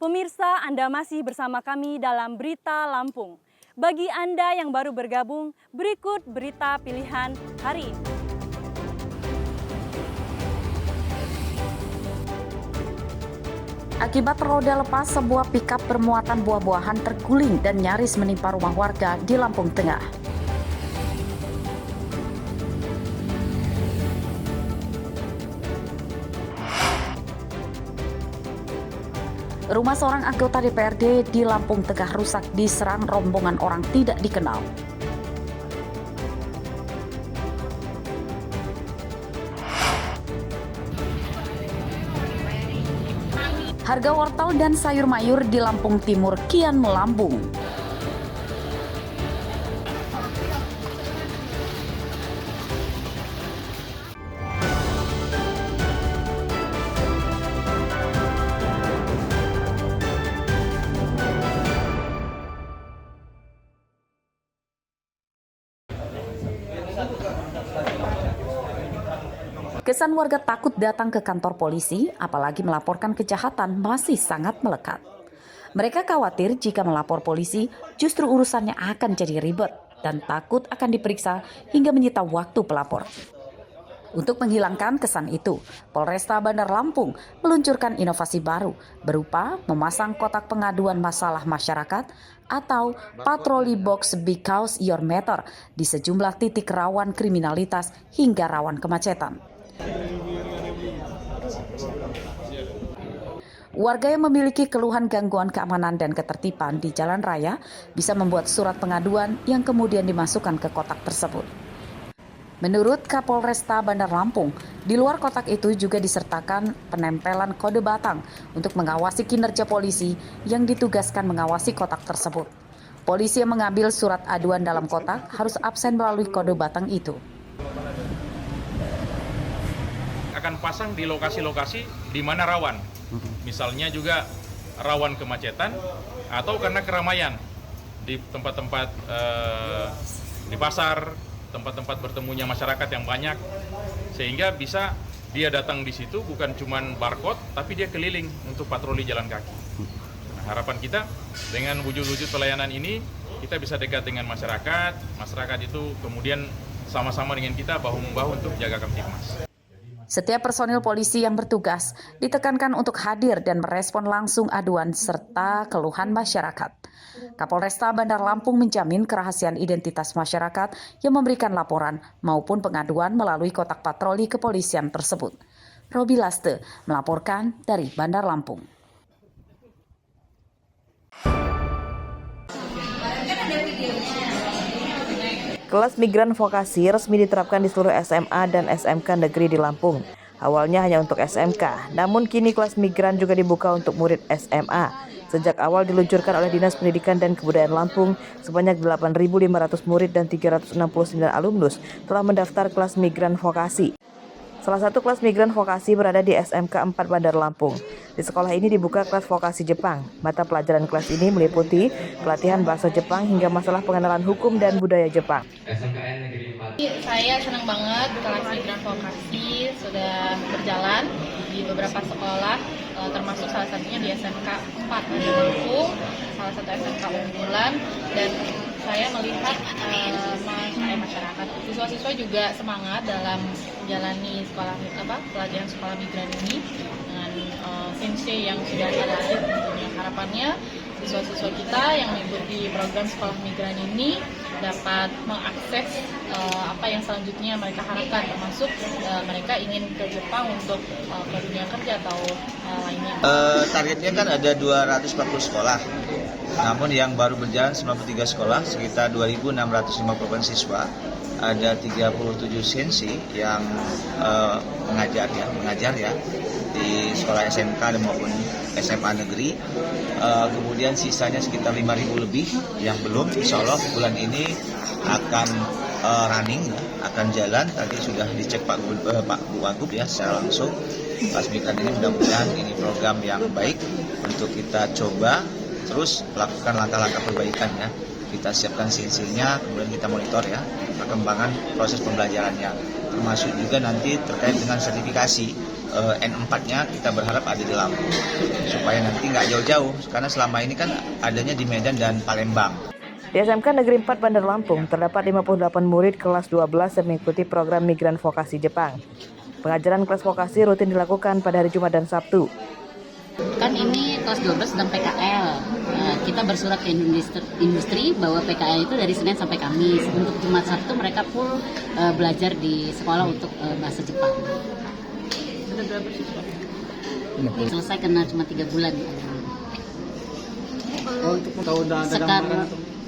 Pemirsa, Anda masih bersama kami dalam Berita Lampung. Bagi Anda yang baru bergabung, berikut berita pilihan hari ini. Akibat roda lepas, sebuah pikap bermuatan buah-buahan terguling dan nyaris menimpa rumah warga di Lampung Tengah. Rumah seorang anggota DPRD di Lampung Tengah rusak diserang rombongan orang tidak dikenal. Harga wortel dan sayur mayur di Lampung Timur kian melambung. Kesan warga takut datang ke kantor polisi, apalagi melaporkan kejahatan, masih sangat melekat. Mereka khawatir jika melapor polisi, justru urusannya akan jadi ribet dan takut akan diperiksa hingga menyita waktu pelapor. Untuk menghilangkan kesan itu, Polresta Bandar Lampung meluncurkan inovasi baru berupa memasang kotak pengaduan masalah masyarakat atau patroli box because your matter di sejumlah titik rawan kriminalitas hingga rawan kemacetan. Warga yang memiliki keluhan gangguan keamanan dan ketertiban di jalan raya bisa membuat surat pengaduan yang kemudian dimasukkan ke kotak tersebut. Menurut Kapolresta Bandar Lampung, di luar kotak itu juga disertakan penempelan kode batang untuk mengawasi kinerja polisi yang ditugaskan mengawasi kotak tersebut. Polisi yang mengambil surat aduan dalam kotak harus absen melalui kode batang itu. Akan pasang di lokasi-lokasi di mana rawan. Misalnya juga rawan kemacetan atau karena keramaian di tempat-tempat di pasar, tempat-tempat bertemunya masyarakat yang banyak, sehingga bisa dia datang di situ bukan cuma barcode, tapi dia keliling untuk patroli jalan kaki. Nah, harapan kita dengan wujud-wujud pelayanan ini, kita bisa dekat dengan masyarakat, masyarakat itu kemudian sama-sama dengan kita bahu-membahu untuk jaga Kamtibmas. Setiap personil polisi yang bertugas ditekankan untuk hadir dan merespon langsung aduan serta keluhan masyarakat. Kapolresta Bandar Lampung menjamin kerahasiaan identitas masyarakat yang memberikan laporan maupun pengaduan melalui kotak patroli kepolisian tersebut. Robi Laste melaporkan dari Bandar Lampung. Kelas migran vokasi resmi diterapkan di seluruh SMA dan SMK negeri di Lampung. Awalnya hanya untuk SMK, namun kini kelas migran juga dibuka untuk murid SMA. Sejak awal diluncurkan oleh Dinas Pendidikan dan Kebudayaan Lampung, sebanyak 8.500 murid dan 369 alumnus telah mendaftar kelas migran vokasi. Salah satu kelas migran vokasi berada di SMK 4 Bandar Lampung. Di sekolah ini dibuka kelas vokasi Jepang. Mata pelajaran kelas ini meliputi pelatihan bahasa Jepang hingga masalah pengenalan hukum dan budaya Jepang. Saya senang banget kelas migran vokasi sudah berjalan di beberapa sekolah, termasuk salah satunya di SMK 4 Bandar Lampung, salah satu SMK unggulan, dan saya melihat masyarakat, siswa-siswa juga semangat dalam menjalani pelajaran sekolah migran ini dengan sensei yang sudah ada. Harapannya siswa-siswa kita yang mengikuti program sekolah migran ini dapat mengakses apa yang selanjutnya mereka harapkan, termasuk mereka ingin ke Jepang untuk ke dunia kerja atau lainnya. Targetnya kan ada 240 sekolah, namun yang baru berjalan 93 sekolah, sekitar 2.650 siswa. Ada 37 sensi yang mengajar ya di sekolah SMK maupun SMA negeri. Kemudian sisanya sekitar 5.000 lebih yang belum. Insya Allah bulan ini akan running, akan jalan. Tadi sudah dicek Pak Wagub ya secara langsung. Kelas migran ini mudah-mudahan ini program yang baik untuk kita coba terus melakukan langkah-langkah perbaikan ya. Kita siapkan sensinya, kemudian kita monitor ya perkembangan proses pembelajarannya, termasuk juga nanti terkait dengan sertifikasi N4-nya kita berharap ada di Lampung supaya nanti nggak jauh-jauh karena selama ini kan adanya di Medan dan Palembang. Di SMK Negeri 4 Bandar Lampung terdapat 58 murid kelas 12 yang mengikuti program migran vokasi Jepang. Pengajaran kelas vokasi rutin dilakukan pada hari Jumat dan Sabtu. Kan ini kelas 12 sedang PKL. Kita bersurat ke industri bahwa PKL itu dari Senin sampai Kamis. Untuk Jumat Sabtu mereka full belajar di sekolah untuk bahasa Jepang. Ada berapa siswa? Selesai karena cuma 3 bulan.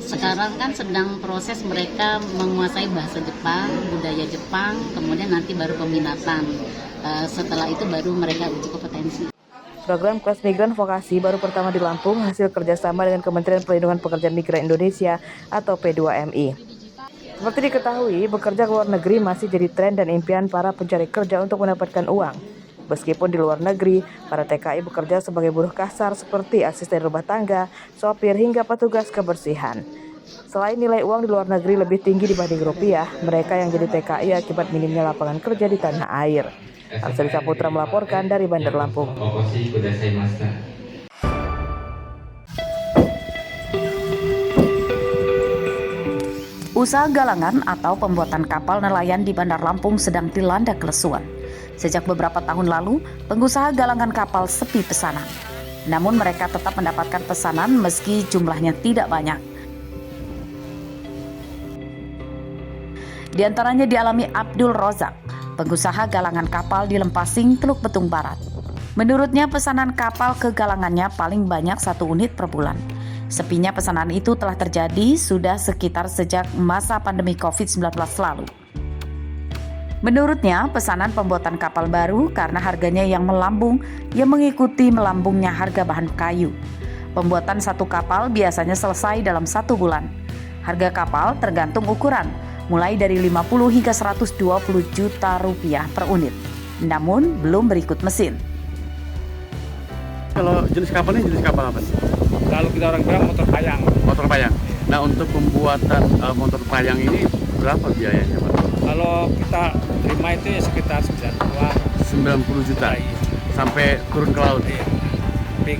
Sekarang kan sedang proses mereka menguasai bahasa Jepang, budaya Jepang, kemudian nanti baru peminatan. Setelah itu baru mereka uji kompetensi. Program kelas migran vokasi baru pertama di Lampung hasil kerjasama dengan Kementerian Perlindungan Pekerja Migran Indonesia atau P2MI. Seperti diketahui, bekerja ke luar negeri masih jadi tren dan impian para pencari kerja untuk mendapatkan uang. Meskipun di luar negeri, para TKI bekerja sebagai buruh kasar seperti asisten rumah tangga, sopir hingga petugas kebersihan. Selain nilai uang di luar negeri lebih tinggi dibanding rupiah, mereka yang jadi TKI akibat minimnya lapangan kerja di tanah air. Arsadi Saputra melaporkan dari Bandar Lampung. Usaha galangan atau pembuatan kapal nelayan di Bandar Lampung sedang dilanda kelesuan. Sejak beberapa tahun lalu, pengusaha galangan kapal sepi pesanan. Namun mereka tetap mendapatkan pesanan meski jumlahnya tidak banyak. Di antaranya dialami Abdul Rozak, pengusaha galangan kapal di Lempasing, Teluk Betung Barat. Menurutnya pesanan kapal ke galangannya paling banyak 1 unit per bulan. Sepinya pesanan itu telah terjadi sudah sekitar sejak masa pandemi COVID-19 lalu. Menurutnya pesanan pembuatan kapal baru karena harganya yang melambung yang mengikuti melambungnya harga bahan kayu. Pembuatan 1 kapal biasanya selesai dalam 1 bulan. Harga kapal tergantung ukuran, mulai dari 50 hingga 120 juta rupiah per unit. Namun belum berikut mesin. Kalau jenis kapal ini jenis kapal apa? Kalau kita orang bilang motor payang. Motor payang. Nah untuk pembuatan motor payang ini berapa biayanya Pak? Kalau kita terima itu ya sekitar 90 juta sampai turun ke laut. Iya. Tapi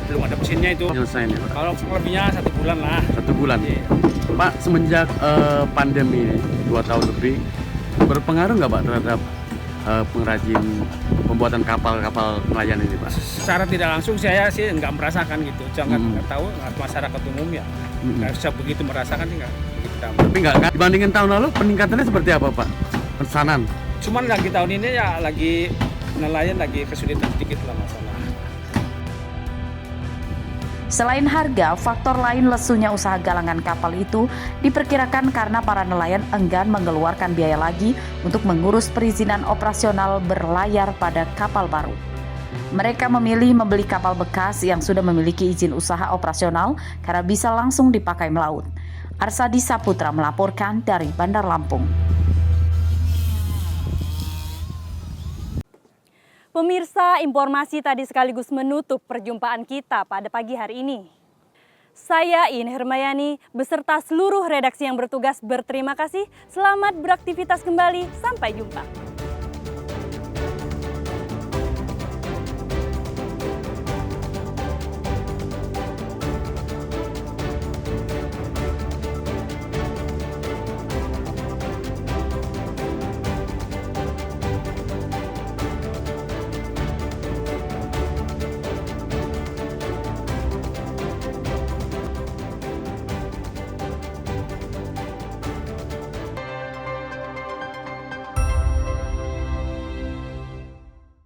belum ada mesinnya itu. Nyelesain ya Pak? Kalau lebihnya 1 bulan lah. 1 bulan. Iya. Pak semenjak pandemi ini 2 tahun lebih berpengaruh nggak Pak terhadap pengrajin pembuatan kapal-kapal nelayan ini Pak? Secara tidak langsung saya sih nggak merasakan gitu. Jangan nggak tahu masyarakat umum ya. Nggak bisa begitu merasakan sih nggak begitu tahu. Tapi nggak kan? Dibandingin tahun lalu peningkatannya seperti apa Pak? Pesanan? Cuman lagi tahun ini ya lagi nelayan lagi kesulitan sedikit lah masalah. Selain harga, faktor lain lesunya usaha galangan kapal itu diperkirakan karena para nelayan enggan mengeluarkan biaya lagi untuk mengurus perizinan operasional berlayar pada kapal baru. Mereka memilih membeli kapal bekas yang sudah memiliki izin usaha operasional karena bisa langsung dipakai melaut. Arsadi Saputra melaporkan dari Bandar Lampung. Pemirsa, informasi tadi sekaligus menutup perjumpaan kita pada pagi hari ini. Saya Ine Hermayani beserta seluruh redaksi yang bertugas berterima kasih. Selamat beraktivitas kembali. Sampai jumpa.